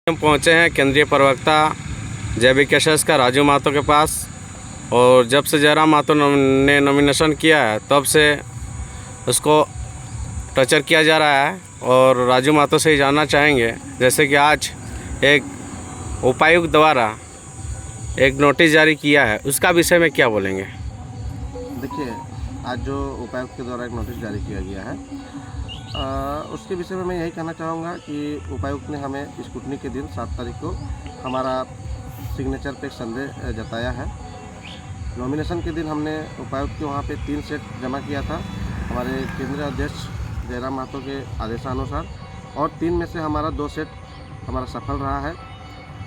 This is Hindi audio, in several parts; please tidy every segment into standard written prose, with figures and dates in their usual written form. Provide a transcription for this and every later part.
हम पहुंचे हैं केंद्रीय प्रवक्ता जैविक एसेस का राजू महतो के पास। और जब से जयराम महतो ने नॉमिनेशन किया है तब से उसको टॉर्चर किया जा रहा है। और राजू महतो से ही जानना चाहेंगे, जैसे कि आज एक उपायुक्त द्वारा एक नोटिस जारी किया है, उसका विषय में क्या बोलेंगे? देखिए, आज जो उपायुक्त के द्वारा एक नोटिस जारी किया गया है उसके विषय में मैं यही कहना चाहूँगा कि उपायुक्त ने हमें स्कूटनी के दिन 7 तारीख को हमारा सिग्नेचर पे एक संदेह जताया है। नॉमिनेशन के दिन हमने उपायुक्त के वहाँ पे 3 सेट जमा किया था हमारे केंद्रीय अध्यक्ष जयराम महतो के आदेशानुसार, और 3 में से हमारा 2 सेट हमारा सफल रहा है।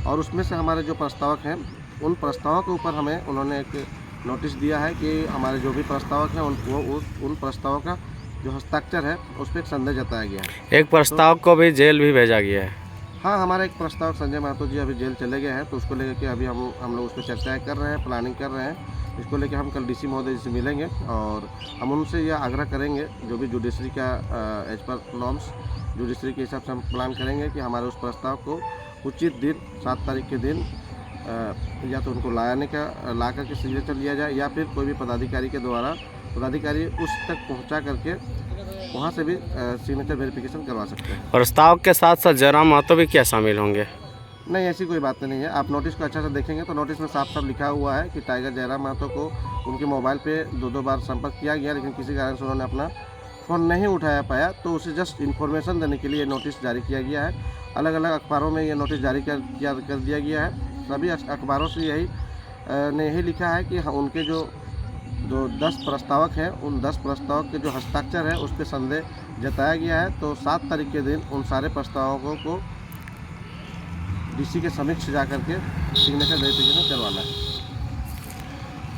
और उसमें से हमारे जो प्रस्तावक हैं उन प्रस्तावों के ऊपर हमें उन्होंने एक नोटिस दिया है कि हमारे जो भी प्रस्तावक हैं उन प्रस्तावों का जो हस्ताक्षर है उस पर एक संदेह जताया गया है। एक प्रस्तावक को भी जेल भी भेजा गया है। हाँ, हमारा एक प्रस्तावक संजय महतो जी अभी जेल चले गए हैं, तो उसको लेकर के अभी हम लोग उस पर चर्चाएँ कर रहे हैं, प्लानिंग कर रहे हैं। इसको लेकर हम कल डीसी महोदय जी से मिलेंगे और हम उनसे यह आग्रह करेंगे, जो भी जुडिशरी का एज पर नॉर्म्स जुडिशरी के हिसाब से हम प्लान करेंगे कि हमारे उस प्रस्ताव को उचित दिन 7 तारीख के दिन या तो उनको ला करके सिग्नेचर लिया जाए, या फिर कोई भी पदाधिकारी के द्वारा पदाधिकारी उस तक पहुंचा करके वहां से भी सिग्नेचर वेरिफिकेशन करवा सकते हैं। प्रस्ताव के साथ साथ जयराम महतो भी क्या शामिल होंगे? नहीं, ऐसी कोई बात नहीं है। आप नोटिस को अच्छा से देखेंगे तो नोटिस में साफ साफ लिखा हुआ है कि टाइगर जयराम महतो को उनके मोबाइल पे 2 बार संपर्क किया गया, लेकिन किसी कारण से उन्होंने अपना फ़ोन नहीं उठाया पाया, तो उसे जस्ट इन्फॉर्मेशन देने के लिए नोटिस जारी किया गया है। अलग अलग अखबारों में ये नोटिस जारी कर दिया गया है। सभी अखबारों से यही लिखा है कि उनके जो 10 प्रस्तावक हैं उन 10 प्रस्तावक के जो हस्ताक्षर है उस पर संदेह जताया गया है। तो 7 तारीख के दिन उन सारे प्रस्तावकों को डीसी के समक्ष जा करके सिग्नेचर वेरिफिकेशन करवाना है।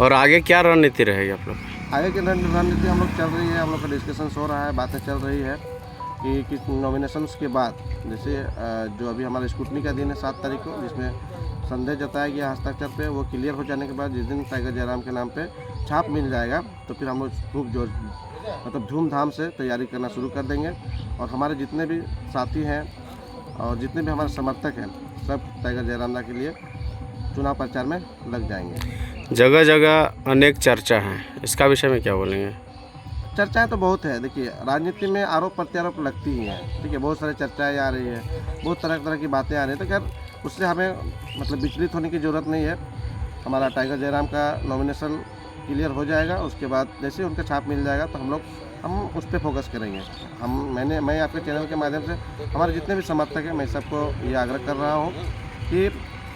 और आगे क्या रणनीति रहेगी आप लोग? आगे की रणनीति हम लोग चल रही है, हम लोग का डिस्कशन हो रहा है, बातें चल रही है कि नॉमिनेशंस के बाद जैसे जो अभी हमारा स्कूटनी का दिन है 7 तारीख को, जिसमें संदेह जताया गया हस्ताक्षर पे, वो क्लियर हो जाने के बाद जिस दिन टाइगर जयराम के नाम पे छाप मिल जाएगा तो फिर हम लोग खूब धूमधाम से तैयारी करना शुरू कर देंगे। और हमारे जितने भी साथी हैं और जितने भी हमारे समर्थक हैं सब टाइगर जयराम के लिए चुनाव प्रचार में लग जाएंगे। जगह जगह अनेक चर्चा हैं, इसका विषय में क्या बोलेंगे? चर्चाएं तो बहुत है। देखिए, राजनीति में आरोप प्रत्यारोप लगती ही हैं, ठीक है। बहुत सारी चर्चाएं आ रही है, बहुत तरह की बातें आ रही हैं, तो खैर उससे हमें विचलित होने की ज़रूरत नहीं है। हमारा टाइगर जयराम का नॉमिनेशन क्लियर हो जाएगा, उसके बाद जैसे उनका छाप मिल जाएगा तो हम उस पर फोकस करेंगे। मैं आपके चैनल के माध्यम से हमारे जितने भी समर्थक हैं मैं सबको ये आग्रह कर रहा हूँ कि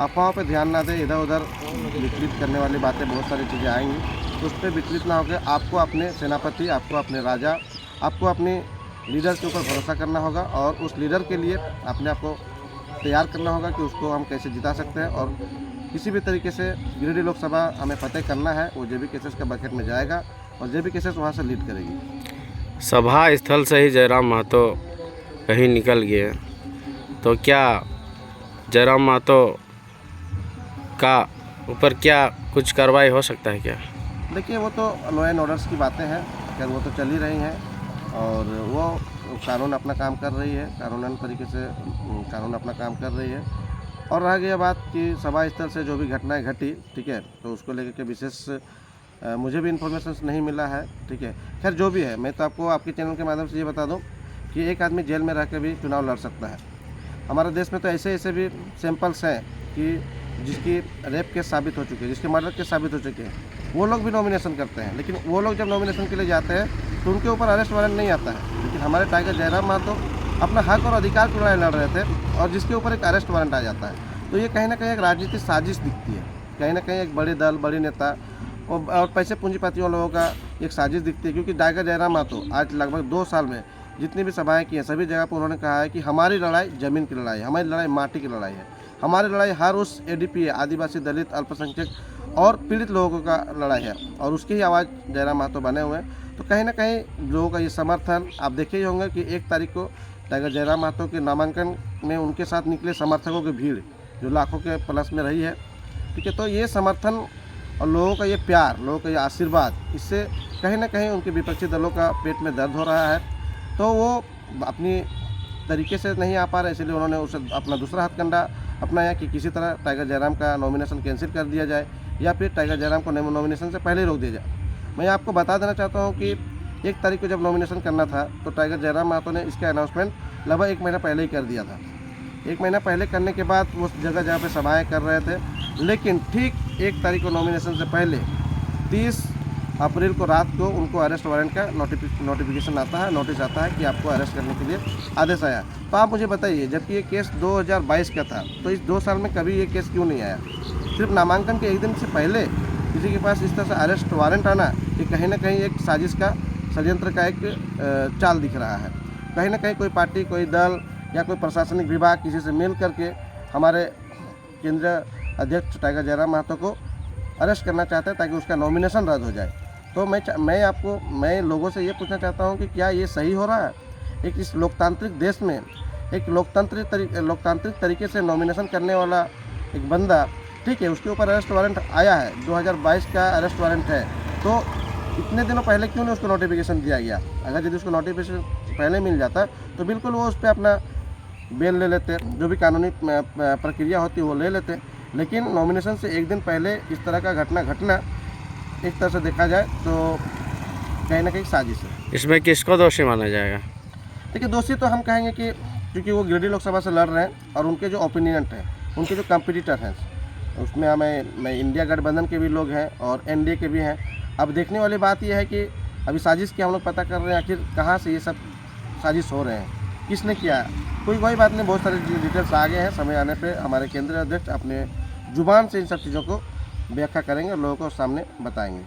अफवाहों पर ध्यान ना दें। इधर उधर विचलित करने वाली बातें बहुत सारी चीज़ें आएंगी, तो उस पर विचलित ना होकर आपको अपने सेनापति, आपको अपने राजा, आपको अपने लीडर के ऊपर भरोसा करना होगा और उस लीडर के लिए अपने आप को तैयार करना होगा कि उसको हम कैसे जिता सकते हैं। और किसी भी तरीके से गिरिडीह लोकसभा हमें फतेह करना है, वो जेबी केसेस का बकेट में जाएगा और जेबी केसेस वहाँ से लीड करेगी। सभा स्थल से ही जयराम महतो कहीं निकल गए, तो क्या जयराम महतो का ऊपर क्या कुछ कार्रवाई हो सकता है क्या? देखिए, वो तो लॉ एंड ऑर्डर्स की बातें हैं, खैर वो तो चल ही रही हैं और वो कानून अपना काम कर रही है, कानूनन तरीके से कानून अपना काम कर रही है। और रह गई बात कि सभा स्थल से जो भी घटनाएं घटी, ठीक है, तो उसको लेकर के विशेष मुझे भी इन्फॉर्मेशन नहीं मिला है, ठीक है। खैर जो भी है, मैं तो आपको आपके चैनल के माध्यम से ये बता दूं कि एक आदमी जेल में रह के भी चुनाव लड़ सकता है। हमारे देश में तो ऐसे भी सैंपल्स हैं कि जिसकी रेप केस साबित हो चुके हैं, जिसके मर्डर केस साबित हो चुके हैं, वो लोग भी नॉमिनेशन करते हैं। लेकिन वो लोग जब नॉमिनेशन के लिए जाते हैं तो उनके ऊपर अरेस्ट वारंट नहीं आता है। लेकिन हमारे टाइगर जयराम महतो अपना हक और अधिकार की लड़ाई लड़ रहे थे और जिसके ऊपर एक अरेस्ट वारंट आ जाता है, तो ये कहीं ना कहीं एक राजनीतिक साजिश दिखती है, कहीं ना कहीं एक बड़े दल, बड़ी नेता और पैसे पूंजीपतियों लोगों का एक साजिश दिखती है। क्योंकि टाइगर जयराम महतो आज लगभग 2 साल में जितनी भी सभाएँ की हैं सभी जगह पर उन्होंने कहा है कि हमारी लड़ाई ज़मीन की लड़ाई है, हमारी लड़ाई माटी की लड़ाई है, हमारी लड़ाई हर उस ADP आदिवासी, दलित, अल्पसंख्यक और पीड़ित लोगों का लड़ाई है, और उसकी ही आवाज़ जयराम महतो बने हुए हैं। तो कहीं ना कहीं लोगों का ये समर्थन आप देखे ही होंगे कि 1 तारीख को टाइगर जयराम महतो के नामांकन में उनके साथ निकले समर्थकों की भीड़ जो लाखों के प्लस में रही है, ठीक है। तो ये समर्थन और लोगों का ये प्यार, लोगों का ये आशीर्वाद, इससे कहीं ना कहीं उनके विपक्षी दलों का पेट में दर्द हो रहा है। तो वो अपनी तरीके से नहीं आ पा रहे, इसलिए उन्होंने उसे अपना दूसरा हथकंडा अपनाया कि किसी तरह टाइगर जयराम का नॉमिनेशन कैंसिल कर दिया जाए या फिर टाइगर जयराम को नॉमिनेशन से पहले रोक दिया जाए। मैं आपको बता देना चाहता हूँ कि 1 तारीख को जब नॉमिनेशन करना था तो टाइगर जयराम महतो ने इसका अनाउंसमेंट लगभग 1 महीना पहले ही कर दिया था। 1 महीना पहले करने के बाद वो जगह जहाँ पे सभाएँ कर रहे थे, लेकिन ठीक 1 तारीख को नॉमिनेशन से पहले 30 अप्रैल को रात को उनको अरेस्ट वारंट का नोटिफिकेशन आता है, नोटिस आता है कि आपको अरेस्ट करने के लिए आदेश आया। तो आप मुझे बताइए, जबकि ये केस 2022 का था, तो इस 2 साल में कभी ये केस क्यों नहीं आया? सिर्फ नामांकन के 1 दिन से पहले किसी के पास इस तरह से अरेस्ट वारंट आना, ये कहीं ना कहीं एक साजिश का, षड्यंत्र का एक चाल दिख रहा है। कहीं ना कहीं कोई पार्टी, कोई दल या कोई प्रशासनिक विभाग किसी से मिल करके हमारे केंद्रीय अध्यक्ष टाइगर जयराम महतो को अरेस्ट करना चाहता है ताकि उसका नॉमिनेशन रद्द हो जाए। तो मैं लोगों से ये पूछना चाहता हूँ कि क्या ये सही हो रहा है? एक इस लोकतांत्रिक देश में एक लोकतांत्रिक तरीके से नॉमिनेशन करने वाला एक बंदा, ठीक है, उसके ऊपर अरेस्ट वारंट आया है, 2022 का अरेस्ट वारंट है, तो इतने दिनों पहले क्यों नहीं उसको नोटिफिकेशन दिया गया? अगर यदि उसको नोटिफिकेशन पहले मिल जाता तो बिल्कुल वो उस पर अपना बेल ले लेते, जो भी कानूनी प्रक्रिया होती है वो ले लेते। लेकिन नॉमिनेशन से 1 दिन पहले इस तरह का घटना एक तरह से देखा जाए तो कहीं ना कहीं साजिश है। इसमें किसको दोषी माना जाएगा? देखिए, दोषी तो हम कहेंगे कि क्योंकि वो गिरिडीह लोकसभा से लड़ रहे हैं और उनके जो ओपिनियंट हैं, उनके जो कंपटीटर हैं, उसमें मैं इंडिया गठबंधन के भी लोग हैं और एनडीए के भी हैं। अब देखने वाली बात यह है कि अभी साजिश की हम लोग पता कर रहे हैं, आखिर कहाँ से ये सब साजिश हो रहे हैं, किसने किया है। कोई बात नहीं, बहुत सारे डिटेल्स आ गए हैं, समय आने पे हमारे केंद्रीय अध्यक्ष अपने जुबान से इन सब चीज़ों को व्याख्या करेंगे और लोगों को सामने बताएंगे।